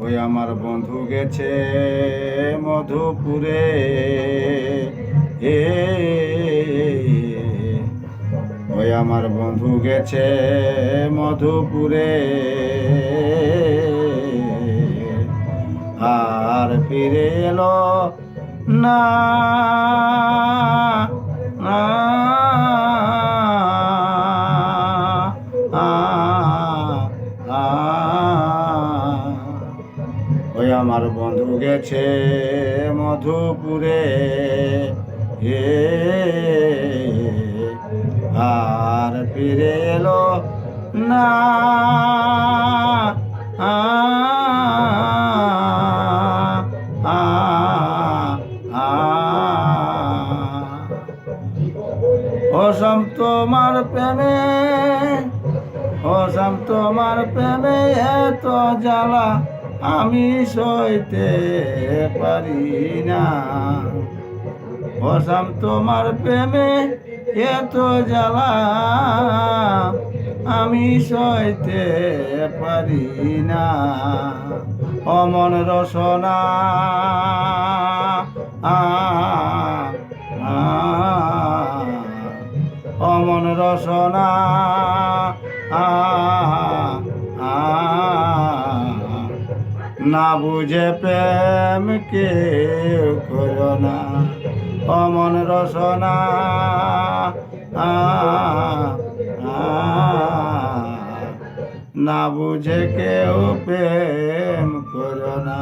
ওই আমার বন্ধু গেছে মধুপুরে, এ ওই আমার বন্ধু গেছে মধুপুরে, আর ফিরে এলো না, না, ওই আমার বন্ধু গেছে মধুপুরে, আর ফিরে এলো না, অসম তোমার প্রেমে, অসম তোমার প্রেমে এত জ্বালা আমি সইতে পারি না, অসম তোমার প্রেমে এত জ্বালা আমি সইতে পারি না, অমন রসনা অমন রসনা না বুঝে প্রেম কেউ করো না, অমন রসনা না বুঝে কেউ প্রেম করো না,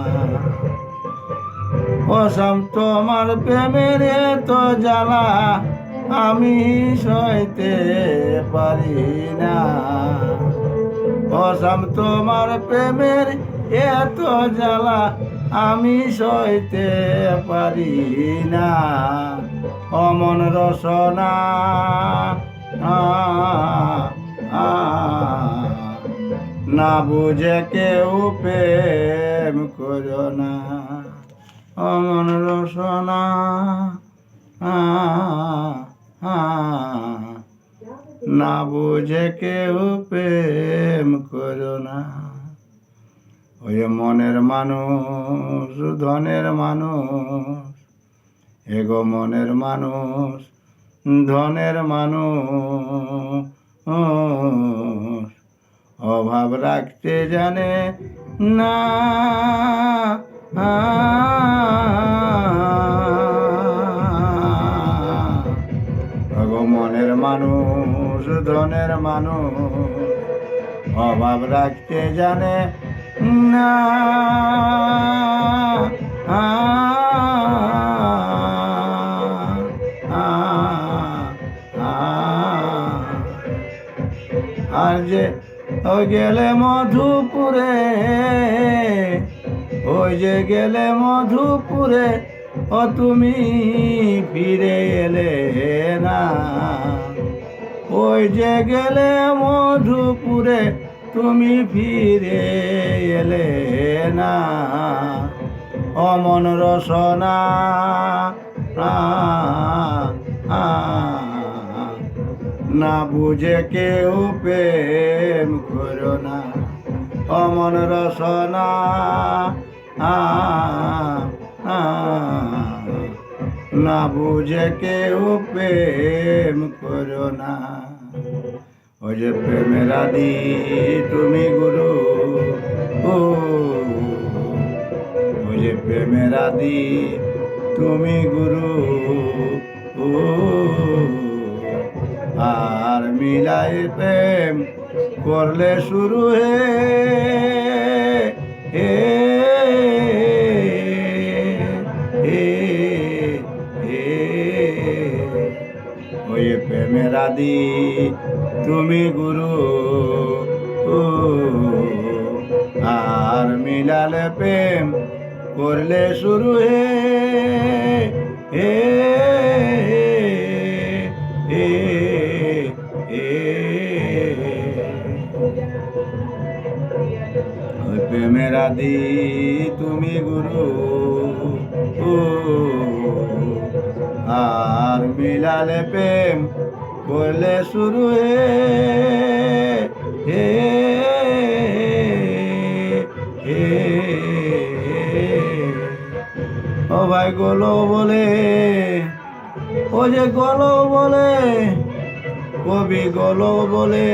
অসম তোমার প্রেমের তো জ্বালা আমি সইতে পারি না, অসম তোমার প্রেমের এত জ্বালা আমি সইতে পারি না, অমন রসনা না বুঝে কেউ প্রেম করো না, অমন রসনা না বুঝে কেউ প্রেম করো না, ওই মনের মানুষ ধনের মানুষ, এগো মনের মানুষ ধনের মানুষ, অভাব রাখতে জানে না, এগো মনের মানুষ ধনের মানুষ, অভাব রাখতে জানে না, আর যে ওই গেলে মধুপুরে, ওই যে গেলে মধুপুরে, ও তুমি ফিরে এলে না, ওই যে গেলে মধুপুরে তুমি ফিরে এলে না, অমন রসনা না বুঝে কেউ প্রেম করো না, অমন রসনা না বুঝে কেউ প্রেম করো না, ওই যে প্রেমের আদি তুমি গুরু, ওই যে প্রেমের আদি তুমি গুরু, আর মিলাই প্রেম করলে শুরু ওই প্রেমের আদি তুমি গুরু, আর মিলালে প্রেম করলে শুরু ওই প্রেমের আদি তুমি গুরু, আর মিলালে প্রেম করলে শুরু হে ও ভাই গলো বলে, ও যে গলো বলে, কবি গলো বলে,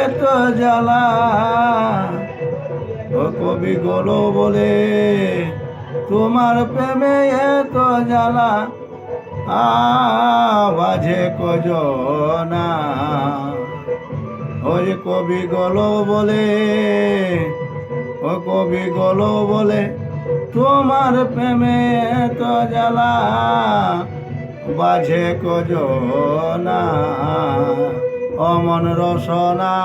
এত জ্বালা। ও কবি গলো বলে, তোমার প্রেমে এত জ্বালা, বাজে কজনা। ওই কবি গলো বলে, ও কবি গলো বলে, তোমার প্রেমে এত জ্বালা, বাজে কজনা। অমন রসনা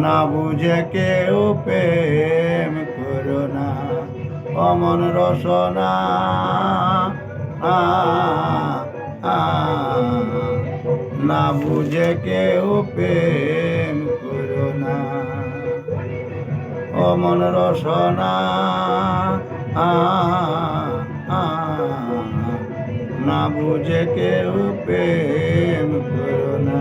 না বুঝে কেউ প্রেম করো না। অমন রসনা না বুঝে কেউ প্রেম করো না। অমন রসনা না বুঝে কেউ প্রেম করো না।